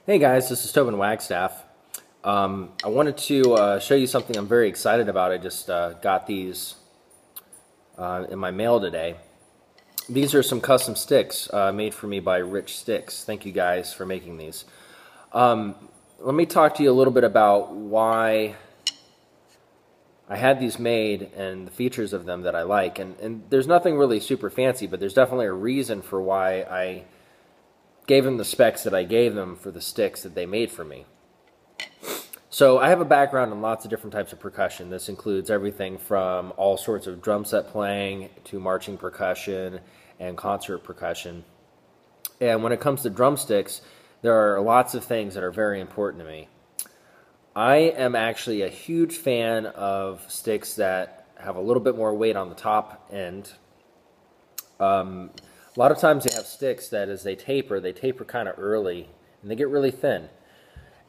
Hey guys, this is Tobin Wagstaff. I wanted to show you something I'm very excited about. I just got these in my mail today. These are some custom sticks made for me by Rich Sticks. Thank you guys for making these. Let me talk to you a little bit about why I had these made and the features of them that I like. And there's nothing really super fancy, but there's definitely a reason for why I gave them the specs that I gave them for the sticks that they made for me. So I have a background in lots of different types of percussion. This includes everything from all sorts of drum set playing to marching percussion and concert percussion. And when it comes to drumsticks, there are lots of things that are very important to me. I am actually a huge fan of sticks that have a little bit more weight on the top end. A lot of times they have sticks that as they taper kind of early, and they get really thin.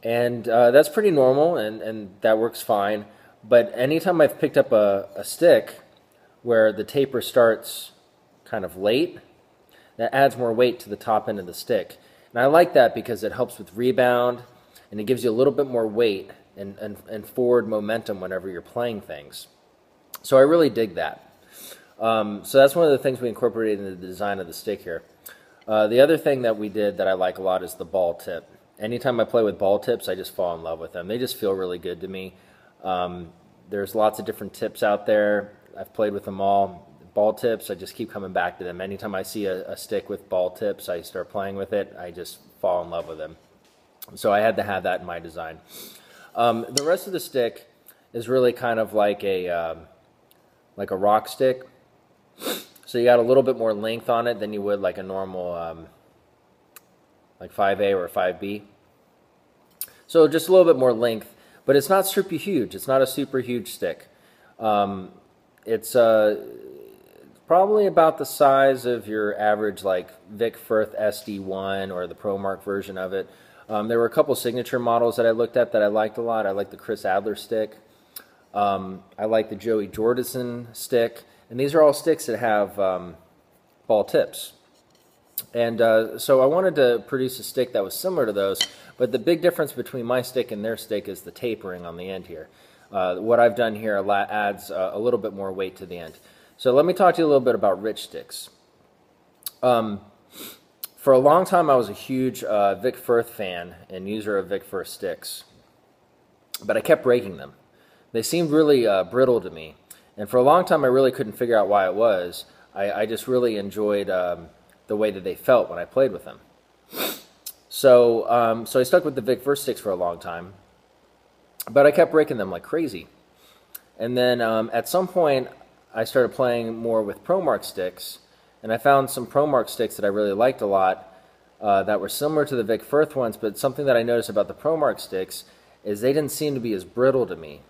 And that's pretty normal, and that works fine. But anytime I've picked up a stick where the taper starts kind of late, that adds more weight to the top end of the stick. And I like that because it helps with rebound, and it gives you a little bit more weight and forward momentum whenever you're playing things. So I really dig that. So that's one of the things we incorporated in the design of the stick here. The other thing that we did that I like a lot is the ball tip. Anytime I play with ball tips, I just fall in love with them. They just feel really good to me. There's lots of different tips out there. I've played with them all. Ball tips, I just keep coming back to them. Anytime I see a stick with ball tips, I start playing with it. I just fall in love with them. So I had to have that in my design. The rest of the stick is really kind of like a rock stick. So you got a little bit more length on it than you would like a normal like 5A or 5B. So just a little bit more length, but it's not super huge. It's not a super huge stick. It's probably about the size of your average like Vic Firth SD1 or the ProMark version of it. There were a couple signature models that I looked at that I liked a lot. I like the Chris Adler stick. I like the Joey Jordison stick. And these are all sticks that have ball tips. And so I wanted to produce a stick that was similar to those, but the big difference between my stick and their stick is the tapering on the end here. What I've done here adds a little bit more weight to the end. So let me talk to you a little bit about Rich sticks. For a long time I was a huge Vic Firth fan and user of Vic Firth sticks, but I kept breaking them. They seemed really brittle to me. And for a long time, I really couldn't figure out why it was. I just really enjoyed the way that they felt when I played with them. So I stuck with the Vic Firth sticks for a long time, but I kept breaking them like crazy. And then at some point, I started playing more with ProMark sticks, and I found some ProMark sticks that I really liked a lot that were similar to the Vic Firth ones, but something that I noticed about the ProMark sticks is they didn't seem to be as brittle to me.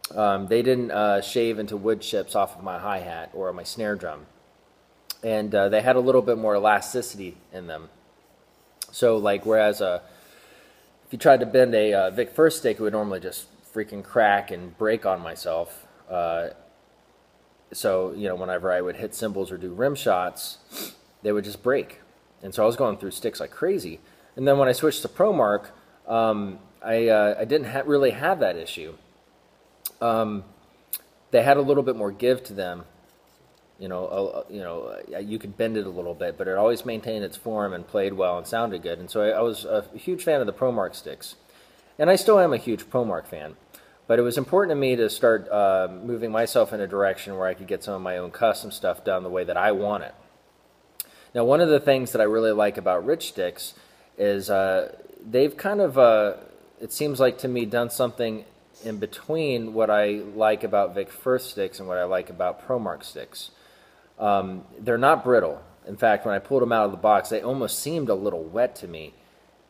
They didn't shave into wood chips off of my hi-hat or my snare drum. And they had a little bit more elasticity in them. So like whereas if you tried to bend a Vic Firth stick, it would normally just freaking crack and break on myself. So, you know, whenever I would hit cymbals or do rim shots, they would just break. And so I was going through sticks like crazy. And then when I switched to ProMark, I didn't really have that issue. They had a little bit more give to them. You could bend it a little bit, but it always maintained its form and played well and sounded good. And so I was a huge fan of the ProMark sticks. And I still am a huge ProMark fan. But it was important to me to start moving myself in a direction where I could get some of my own custom stuff done the way that I want it. Now, one of the things that I really like about Rich sticks is they've kind of, it seems like to me, done something in between what I like about Vic Firth sticks and what I like about ProMark sticks. They're not brittle. In fact, when I pulled them out of the box, they almost seemed a little wet to me.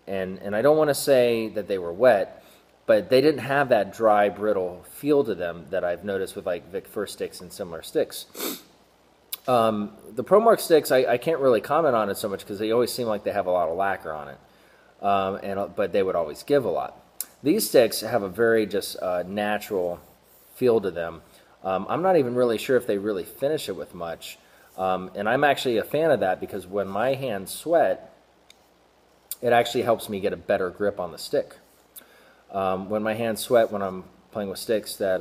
And I don't want to say that they were wet, but they didn't have that dry, brittle feel to them that I've noticed with like Vic Firth sticks and similar sticks. The ProMark sticks, I can't really comment on it so much because they always seem like they have a lot of lacquer on it. But they would always give a lot. These sticks have a very just natural feel to them. I'm not even really sure if they really finish it with much. And I'm actually a fan of that because when my hands sweat, it actually helps me get a better grip on the stick. When my hands sweat when I'm playing with sticks that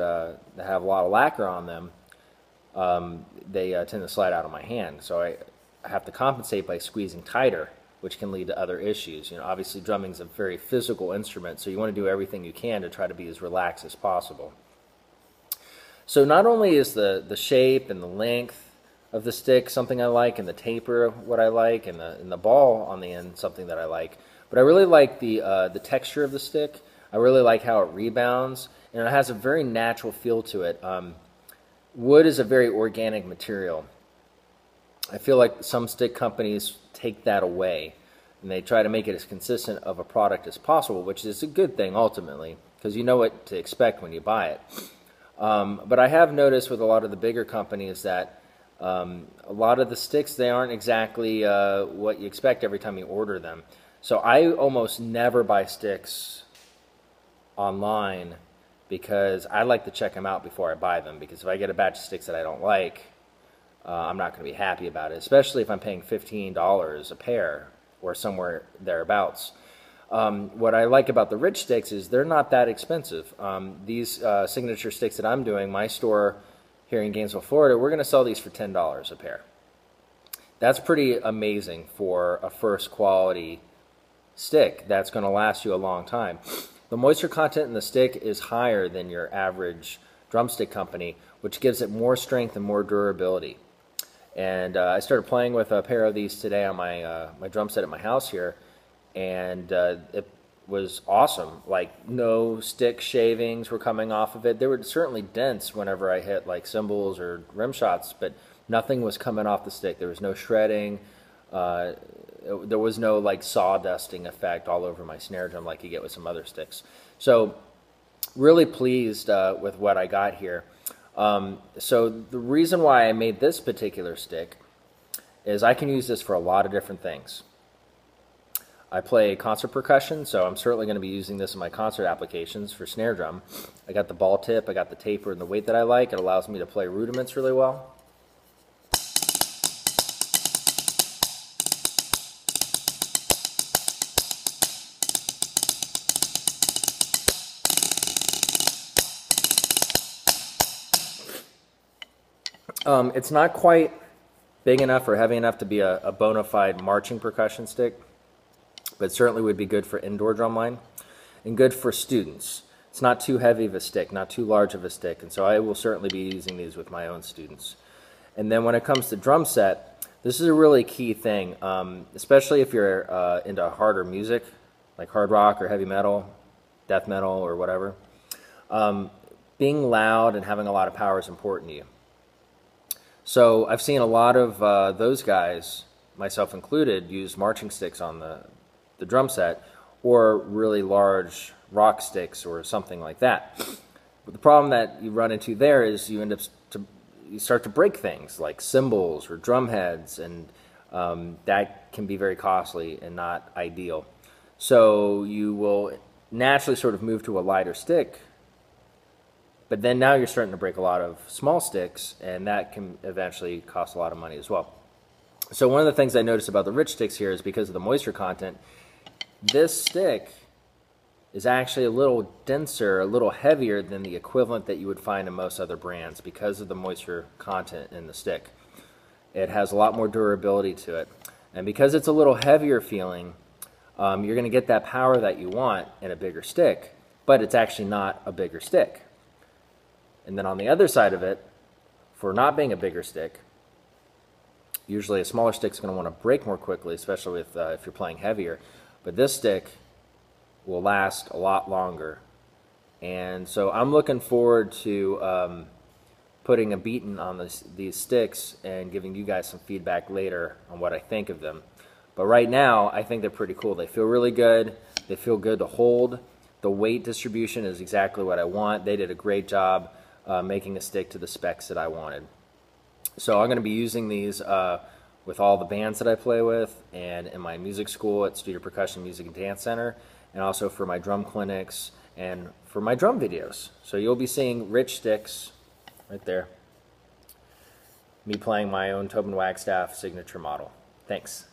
have a lot of lacquer on them, they tend to slide out of my hand. So I have to compensate by squeezing tighter, which can lead to other issues. You know, obviously drumming is a very physical instrument, so you want to do everything you can to try to be as relaxed as possible. So not only is the shape and the length of the stick something I like, and the taper what I like, and the ball on the end something that I like, but I really like the texture of the stick. I really like how it rebounds, and it has a very natural feel to it. Wood is a very organic material. I feel like some stick companies take that away, and they try to make it as consistent of a product as possible, which is a good thing ultimately, because you know what to expect when you buy it. But I have noticed with a lot of the bigger companies that a lot of the sticks, they aren't exactly what you expect every time you order them. So I almost never buy sticks online because I like to check them out before I buy them, because if I get a batch of sticks that I don't like, I'm not going to be happy about it, especially if I'm paying $15 a pair or somewhere thereabouts. What I like about the Rich sticks is they're not that expensive. These signature sticks that I'm doing, my store here in Gainesville, Florida, we're going to sell these for $10 a pair. That's pretty amazing for a first quality stick that's going to last you a long time. The moisture content in the stick is higher than your average drumstick company, which gives it more strength and more durability. And I started playing with a pair of these today on my drum set at my house here, and it was awesome. Like, no stick shavings were coming off of it. They were certainly dents whenever I hit like cymbals or rim shots, but nothing was coming off the stick. There was no shredding. There was no like sawdusting effect all over my snare drum like you get with some other sticks. So really pleased with what I got here. So the reason why I made this particular stick is I can use this for a lot of different things. I play concert percussion, so I'm certainly going to be using this in my concert applications for snare drum. I got the ball tip, I got the taper and the weight that I like. It allows me to play rudiments really well. It's not quite big enough or heavy enough to be a bona fide marching percussion stick, but certainly would be good for indoor drumline and good for students. It's not too heavy of a stick, not too large of a stick, and so I will certainly be using these with my own students. And then when it comes to drum set, this is a really key thing, especially if you're into harder music, like hard rock or heavy metal, death metal or whatever. Being loud and having a lot of power is important to you. So I've seen a lot of those guys, myself included, use marching sticks on the drum set, or really large rock sticks or something like that. But the problem that you run into there is you end up you start to break things like cymbals or drum heads, and that can be very costly and not ideal. So you will naturally sort of move to a lighter stick, but then now you're starting to break a lot of small sticks, and that can eventually cost a lot of money as well. So one of the things I noticed about the Rich sticks here is because of the moisture content, this stick is actually a little denser, a little heavier than the equivalent that you would find in most other brands because of the moisture content in the stick. It has a lot more durability to it. And because it's a little heavier feeling, you're going to get that power that you want in a bigger stick, but it's actually not a bigger stick. And then on the other side of it, for not being a bigger stick, usually a smaller stick is going to want to break more quickly, especially with, if you're playing heavier. But this stick will last a lot longer. And so I'm looking forward to putting a beating on these sticks and giving you guys some feedback later on what I think of them. But right now, I think they're pretty cool. They feel really good. They feel good to hold. The weight distribution is exactly what I want. They did a great job making a stick to the specs that I wanted. So I'm going to be using these with all the bands that I play with, and in my music school at Studio Percussion Music and Dance Center, and also for my drum clinics and for my drum videos. So you'll be seeing Rich sticks right there, me playing my own Tobin Wagstaff signature model. Thanks.